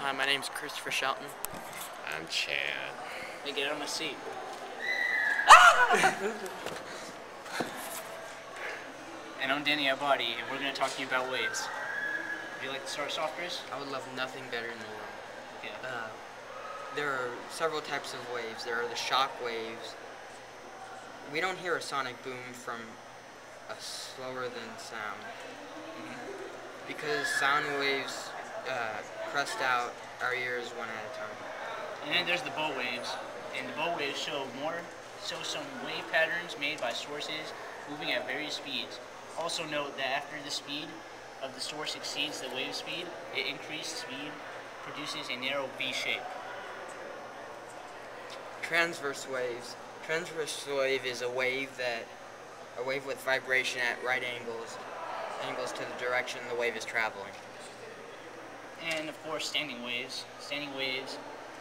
Hi, my name's Christopher Shelton. I'm Chad. Hey, get out of my seat. And I'm Danny Abadi, and we're going to talk to you about waves. Would you like to start us off, Chris? I would love nothing better in the world. Okay. There are several types of waves. There are the shock waves. We don't hear a sonic boom from a slower than sound. Because sound waves crest out our ears one at a time. And then there's the bow waves. And the bow waves show some wave patterns made by sources moving at various speeds. Also note that after the speed of the source exceeds the wave speed, it increased speed produces a narrow V shape. Transverse waves. Transverse wave is a wave with vibration at right angles to the direction the wave is traveling. And of course, standing waves. Standing waves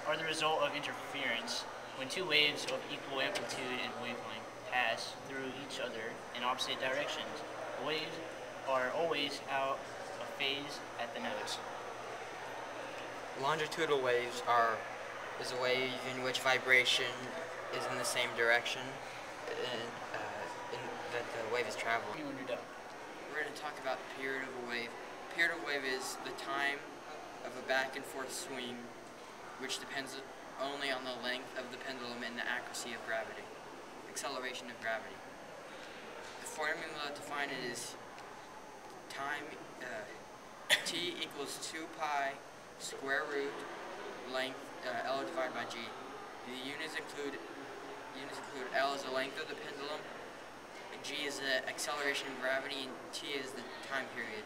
are the result of interference. When two waves of equal amplitude and wavelength pass through each other in opposite directions, the waves are always out of phase at the nodes. Longitudinal waves is a wave in which vibration is in the same direction that the wave is traveling. When you're done. We're going to talk about the period of a wave. Period of a wave is the time of a back and forth swing, which depends only on the length of the pendulum and the accuracy of gravity, acceleration of gravity. The formula to find it is time t equals 2 pi square root length L divided by g. The units include L is the length of the pendulum, g is the acceleration of gravity, and t is the time period.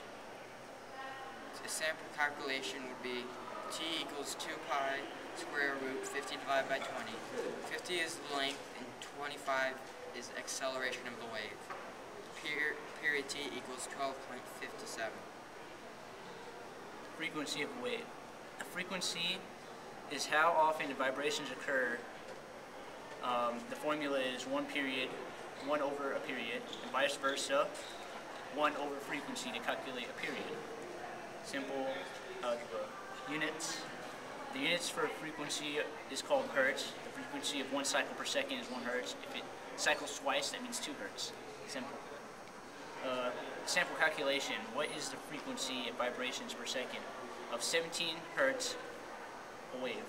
A sample calculation would be t equals 2 pi square root 50 divided by 20. 50 is the length and 25 is the acceleration of the wave. Period t equals 12.57. Frequency of a wave. A frequency is how often the vibrations occur. The formula is 1 over a period, and vice versa, 1 over frequency to calculate a period. Simple algebra. Units. The units for frequency is called hertz. The frequency of 1 cycle per second is 1 hertz. If it cycles twice, that means 2 hertz. Simple. Sample calculation. What is the frequency of vibrations per second of 17 hertz a wave?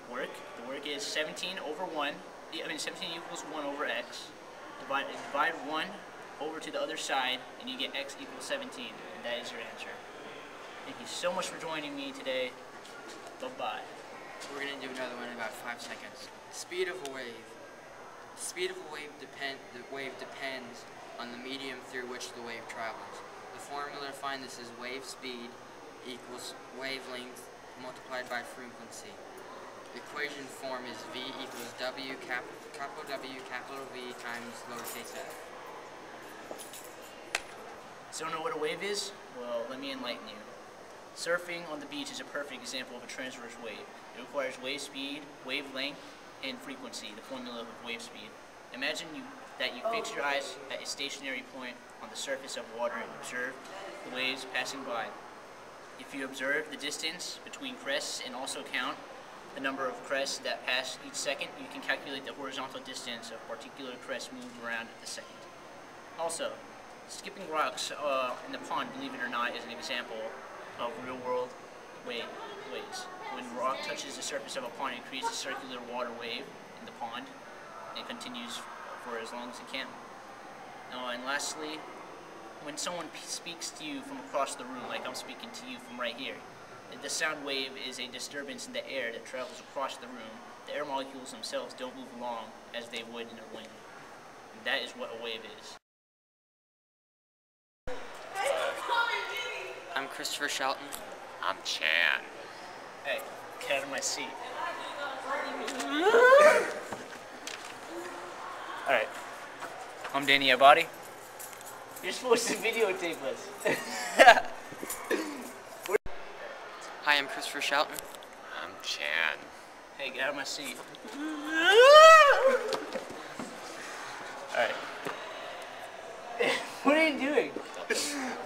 Work. The work is 17 equals 1 over x. Divide 1 over to the other side, and you get x equals 17, and that is your answer. Thank you so much for joining me today. Bye-bye. We're going to do another one in about 5 seconds. Speed of a wave. The speed of a wave depends on the medium through which the wave travels. The formula to find this is wave speed equals wavelength multiplied by frequency. The equation form is V equals W, capital W, capital V times lowercase f. So don't know what a wave is? Well, let me enlighten you. Surfing on the beach is a perfect example of a transverse wave. It requires wave speed, wavelength, and frequency, the formula of wave speed. Imagine that you fix your eyes at a stationary point on the surface of water and observe the waves passing by. If you observe the distance between crests and also count the number of crests that pass each second, you can calculate the horizontal distance of particular crests moved around at the second. Also, skipping rocks in the pond, believe it or not, is an example of real-world waves. When rock touches the surface of a pond, it creates a circular water wave in the pond, and it continues for as long as it can. And lastly, when someone speaks to you from across the room, like I'm speaking to you from right here, the sound wave is a disturbance in the air that travels across the room. The air molecules themselves don't move along as they would in a wind. And that is what a wave is. I'm Christopher Shelton. I'm Chad. Hey, get out of my seat. Alright. I'm Danny Abadi. You're supposed to videotape us. Hi, I'm Christopher Shelton. I'm Chad. Hey, get out of my seat. Alright. What are you doing?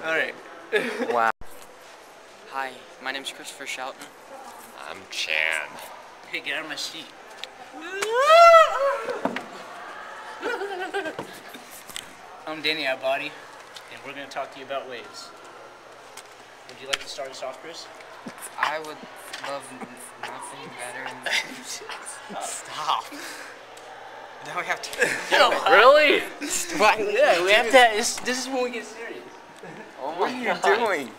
Alright. Wow. Hi, my name's Christopher Shelton. I'm Chan. Hey, get out of my seat. I'm Danny Abadi, and we're going to talk to you about waves. Would you like to start us off, Chris? I would love nothing better than... Stop. Now we have to... Really? Why? Yeah, we have to. This is when we get serious. What are you doing?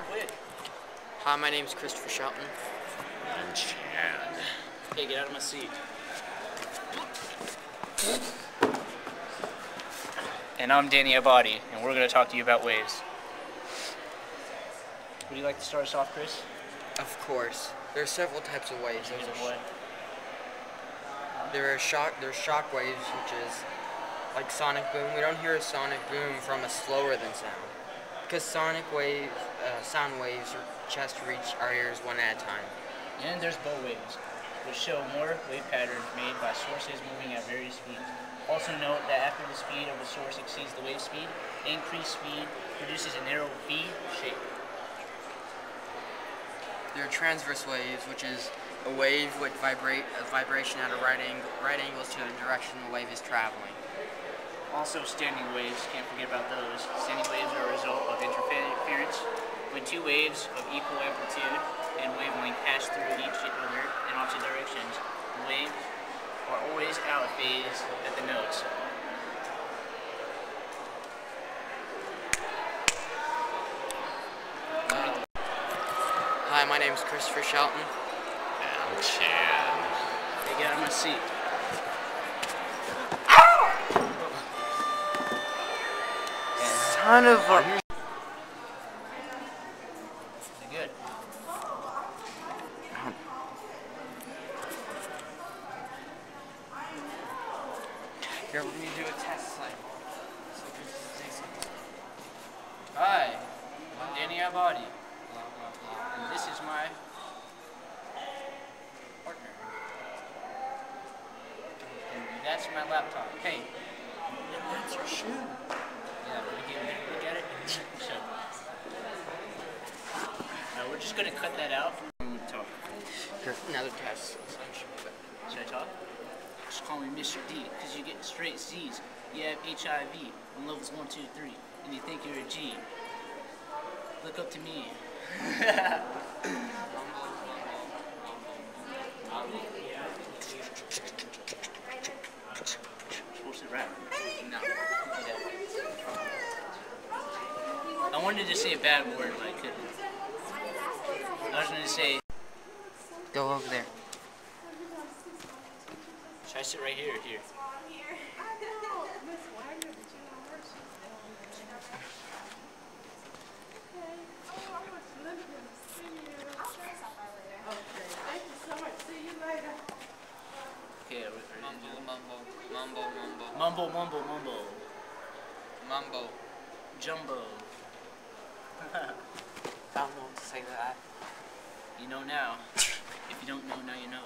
Quit. Hi, my name's Christopher Shelton. I'm Chan. Hey, get out of my seat. And I'm Danny Abadi, and we're going to talk to you about waves. Would you like to start us off, Chris? Of course. There are several types of waves. Either way. There's shock waves, which is like sonic boom. We don't hear a sonic boom from a slower than sound, because sound waves just reach our ears one at a time. And there's bow waves, which show more wave patterns made by sources moving at various speeds. Also note that after the speed of the source exceeds the wave speed, increased speed produces a narrow V shape. There are transverse waves, which is a wave with vibration at a right angles to the direction the wave is traveling. Also standing waves, can't forget about those. Standing waves are a result of interference when two waves of equal amplitude and wavelength pass through each other in opposite directions. The waves are always out of phase at the notes. Hi, my name's Christopher Shelton. I'm Chan. Hey, get out of my seat. Son of a... Good. Here, let me do a test slide. Hi, I'm Danny Abadi, and this is my partner. And that's my laptop. Hey, That's your shoe. yeah, look at it. So, now we're just gonna cut that out and talk. Here, another test. Should I talk? Just call me Mr. D, because you get straight C's. You have HIV on levels 1, 2, 3, and you think you're a G. Look up to me. Supposed to rap. No. I wanted to say a bad word, but I couldn't. I was going to say, Go over there. should I sit right here or here? Okay, Mumble. Mumble. Jumbo. I don't know what to say to that. You know now. If you don't know, now you know.